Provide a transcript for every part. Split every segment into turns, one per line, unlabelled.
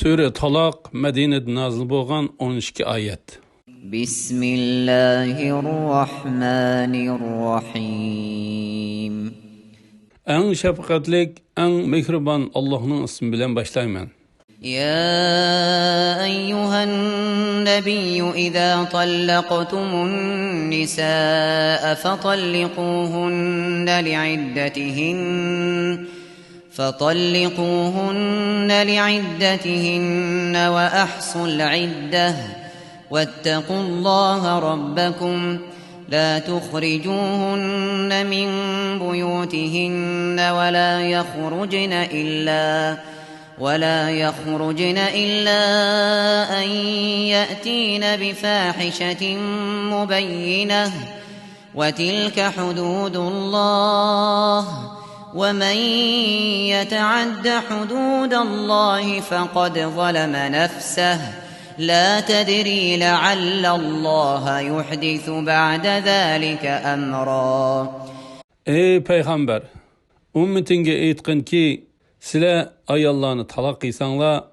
Sure Talaq Medine'de nazil bo'lgan 12 oyat.
Bismillahirrahmanirrahim.
Eng şefqatlik, eng mehribon Allohning ismi bilan boshlayman.
يا أيها النبي إذا طلقتم النساء فطلقوهن لعدتهن وأحصوا العدة واتقوا الله ربكم لا تخرجوهن من بيوتهن ولا يخرجن إلا أن يأتين بفاحشة مبينة وتلك حدود الله ومن يتعد حدود الله فقد ظلم نفسه لا تدري لعل الله يحدث بعد ذلك أمرا.
Ey Peygamber, ümmetinge aytqin ki, sizlar ayollarni taloq qilsanglar,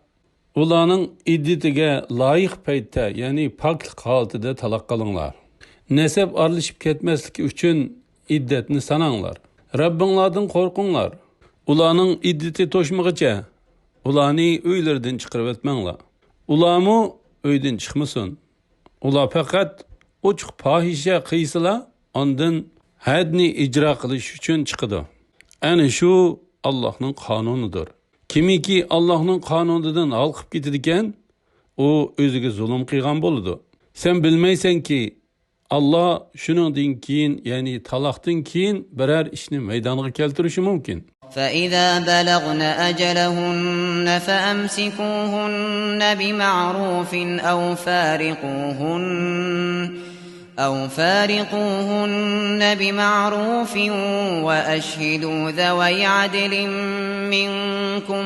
ularning iddatiga loyiq paytda, ya'ni poklik holatida taloq qilinglar. Nasab aralashib ketmasligi uchun iddatni sananglar. Rabbinglardan qo'rqinglar. Ularning iddati to'shmag'icha ularni uylaridan chiqarib etmanglar. Ularmu uydan chiqmasin. Ular faqat ochiq fohisha qilsalar, ondan hadni ijro qilish uchun chiqadi. Ana shu Allohning qonunidir. Kimiki Allohning qonunidan olqib ketadigan, u o'ziga zulm qilgan bo'ladi. Sen bilmaysanki, Allah shuningdan keyin, ya'ni taloqdan keyin biror ishni maydonga keltirishi mumkin.
فإذا بلغن أجلهن فأمسكوهن بمعروف أو فارقوهن بمعروف وأشهدوا ذوي عدل منكم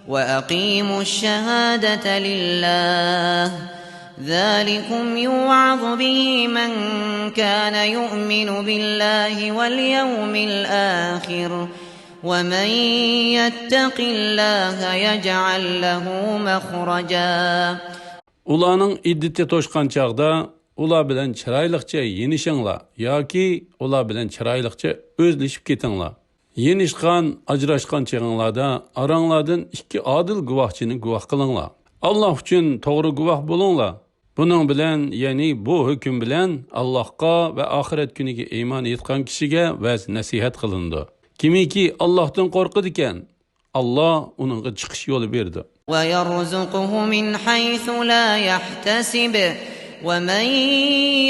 وأقيموا الشهادة لله ذلكم يوعظ به من كان يؤمن بالله واليوم الآخر ومن يتق الله يجعل له مخرجا.
Ularning iddati to'shqan chaqda ular bilan chiroyliqcha yenishinglar yoki ular bilan chiroyliqcha o'zlashib ketinglar. Yenishgan, ajrashgan chaqinglarda aranglardan ikki adil guvohchini guvoh qilinglar. Allah uchun to'g'ri guvoh bo'linglar. Bunun bilan, ya'ni bu hukm bilan Allohga va oxirat kuniga iymon etgan kishiga va'z nasihat qilindi. Kimiki Allohdan qo'rqadi ekan, Allah uningga chiqish yo'li berdi.
وَيَرْزُقْهُ مِنْ حَيْثُ لَا يَحْتَسِبُ وَمَنْ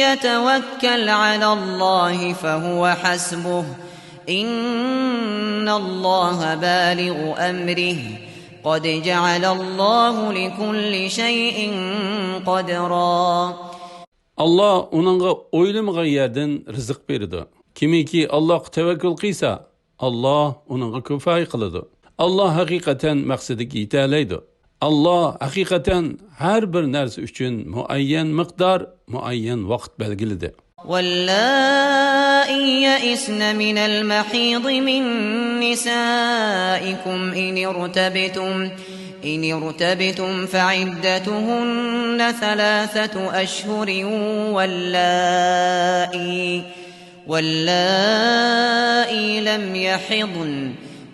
يَتَوَكَّلْ عَلَى اللَّهِ فَهُوَ حَسْبُهُ إِنَّ اللَّهَ بَالِغُ أَمْرِهِ قَدْ جَعَلَ اللَّهُ لِكُلِّ شَيْءٍ قَدْرًا.
Allah uningga o'ylamagan yerdan rizq berdi. Kimiki Allohga tavakkul qilsa, Allah uningga kifoya qiladi. Allah haqiqatan maqsadiga yeta oladi. Allah haqiqatan har bir narsa uchun muayyan miqdor, muayyan vaqt belgiladi.
واللائي يئسن من المحيض من نسائكم إن ارتبتم فعدتهن 3 أشهر واللائي لم يحضن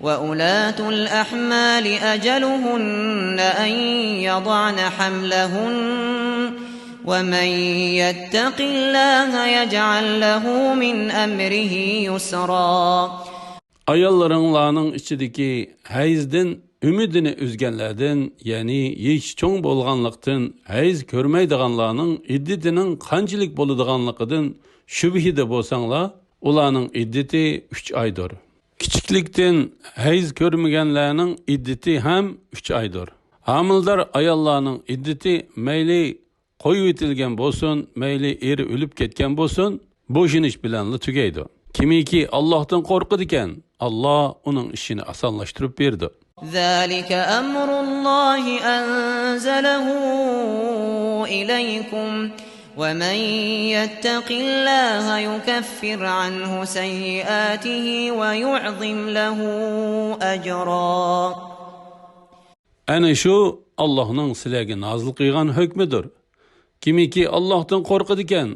وأولاة الأحمال أجلهن أن يضعن حملهن ومن يتق الله يجعل له من أمره يسرا.
Ayollarning ichidagi hayzdan umidini uzganlardan, ya'ni yesh cho'ng bo'lganlikdan hayz ko'rmaydiganlarning iddatining qanchalik bo'ladiganligidan shubhida bo'lsanglar, ularning iddati 3 oydir. Kichiklikdan hayz ko'rmaganlarning iddati ham 3 oydir. Homildor ayollarning iddati mayli qo'yib etilgan bo'lsin, mayli eri o'lib ketgan bo'lsin, bo'shinish bilan tugaydi. Kimiki Allohdan qo'rqadi ekan, Allah uning ishini osonlashtirib berdi.
ذلك أمر الله أنزله إليكم ومن يتق الله يكفر عنه سيئاته ويعظم له أجرا.
Ana shu Allohning sizlarga nozil qilgan hukmidir. Kimiki Allohdan qo'rqadi ekan,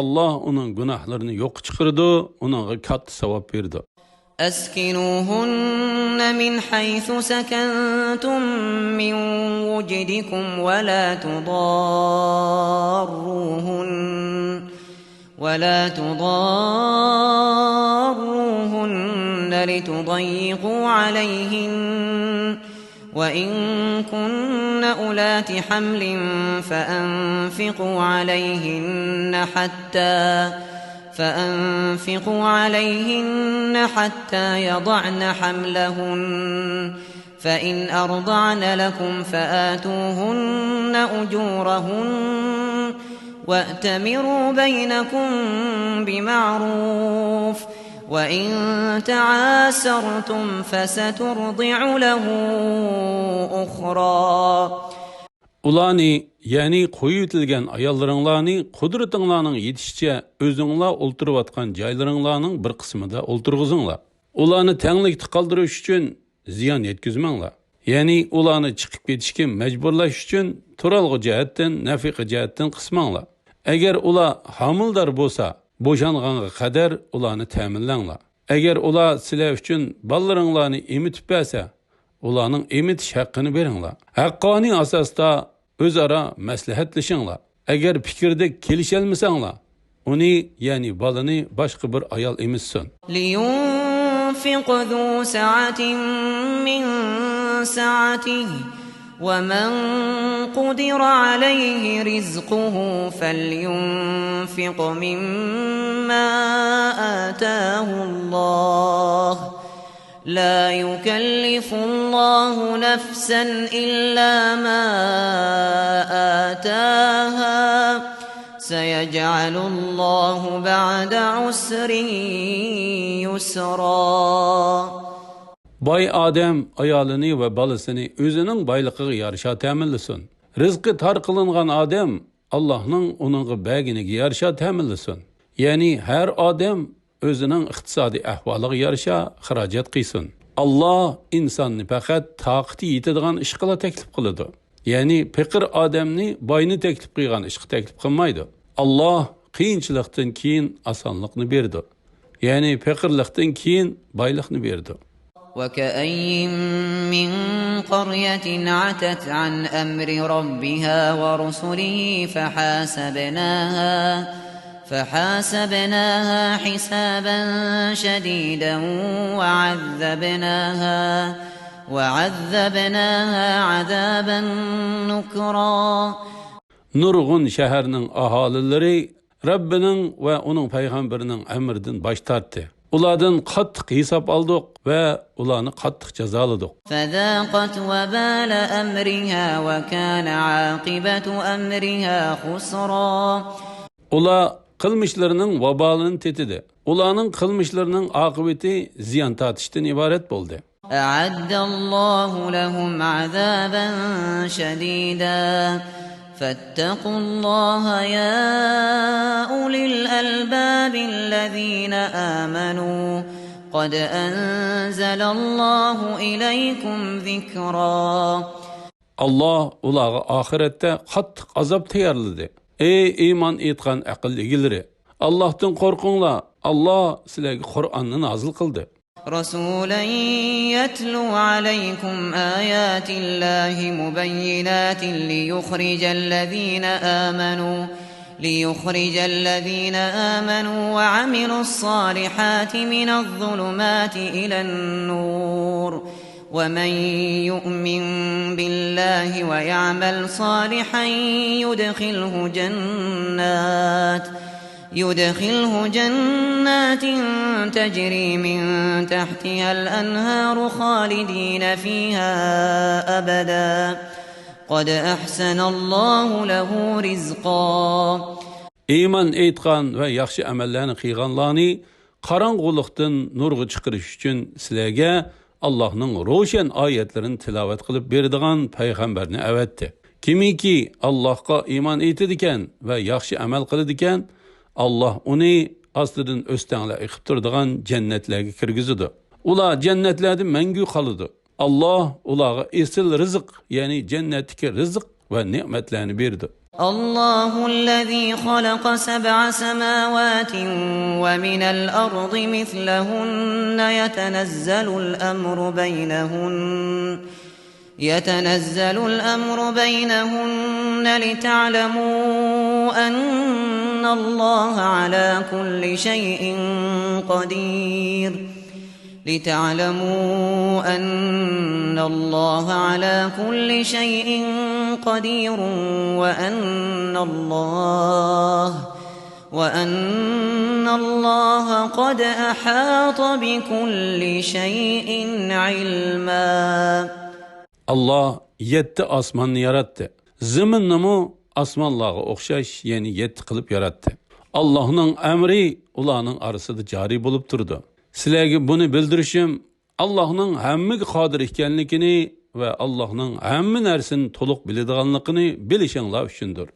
Alloh uning gunohlarini yo'q chiqardi, uningga katta savob berdi.
أسكنوهن من حيث سكنتم من وجدكم ولا تضاروهن لتضيقوا عليهن وإن كن أولات حمل فأنفقوا عليهن حتى يضعن حملهن فإن أرضعن لكم فآتوهن أجورهن وأتمروا بينكم بمعروف وإن تعاسرتم فسترضع له أخرى.
Ularni, yani qo'yitilgan ayollaringlarni qudratinglarning yetishicha o'zinglar o'ltirayotgan joylaringlarning bir qismida o'ltirg'izinglar. Ularni tenglikda qoldirish uchun ziyon yetkazmanglar. Ya'ni ularni chiqib ketishga majburlash uchun turalg'i jihatdan, nafiqa jihatdan qismanglar. Agar ular homildor bo'lsa, bo'shanganga qadar ularni ta'minlanglar. Agar ular sizlar uchun bolalaringlarni emitib bersa, ularning emitish haqqini beringlar. Haqqoniy asosda o'zaro maslahatlashinglar. Agar fikrda kelisholmasanglar, uni, ya'ni bolani boshqa bir ayol emitsin.
لينفق ذو سعة من سعته ومن قدر عليه رزقه فلينفق مما آتاه الله لا يكلف الله نفسا إلا ما آتاها سيجعل الله بعد عسر يسرا.
Boy odam ayolini va bolasini o'zining boyligiga yarasha ta'minlasin. Rizqi tor qilingan odam Allohning uningga berganiga yarasha ta'minlasin. Ya'ni har odam o'zining iqtisodiy ahvoliga yarasha xarajat qilsin. Alloh insonni faqat toqati yetadigan ish qila taklif qiladi. Ya'ni faqir odamni boyni taklif qilgan ishga taklif qilmaydi. Alloh qiyinchilikdan keyin osonlikni berdi. Ya'ni faqirlikdan keyin boylikni berdi.
وكأين من قرية عتت عن أمر ربها ورسله فحاسبناها حسابا شديدا وعذبناها عذابا نكرا.
Nurg'un shaharning aholilari Rabbining va uning payg'ambarining amridan bosh tortdi. Ulardan qattiq hisob oldik va ularni qattiq jazoladik.
فذاقت وبال أمرها وكان عاقبة أمرها خسرا.
Ular qilmishlarining vabolini tetidi. Ularning qilmishlarining oqibati ziyon tortishdan iborat bo'ldi.
أعد الله لهم عذابا شديدا فاتقوا الله يا أولي الألباب الذين آمنوا قد أنزل الله إليكم ذكرا. Allah ularga oxiratda qattiq azob tayyorladi. Ey iymon etgan aql egilari, Allohdan qo'rqinglar. Alloh sizlarga Qur'onni nozil qildi. رسولا يتلو عليكم آيات الله مبينات ليخرج الذين آمنوا وعملوا الصالحات من الظلمات إلى النور ومن يؤمن بالله ويعمل صالحا يدخله جنات تجري من تحتها الأنهار خالدين فيها أبدا قد أحسن الله له رزقا.
İman etgan ve yaxshi amallarni qilganlarni qorong'ulikdan nurga chiqarish uchun sizlarga Allohning ro'shan oyatlarini tilovat qilib beradigan payg'ambarni avatdi. Kimiki Allohga iymon etadigan va yaxshi amal qiladigan, Allah uni ostidan o'stanglar iqib turadigan jannatlarga kirgizadi. Ular jannatlarda mangu qoladi. Allah ularga esil rızık, yani cennetdeki rızık ve nimetlerini berdi.
الله الذي خلق 7 سماوات ومن الأرض مثلهن يتنزل الأمر بينهن لتعلموا أن الله على كل شيء قدير وأن الله قد أحاط بكل شيء علما.
Allah 7 osmonni yaratdi. Ziminnimi osmonlarga o'xshash, ya'ni 7 qilib yaratdi. Allohning amri ularning orasida joriy bo'lib turdi. Sizlarga buni bildirishim Allohning hammaga qodir ekanligini va Allohning hamma narsani to'liq biladiganligini bilishinglar uchundir.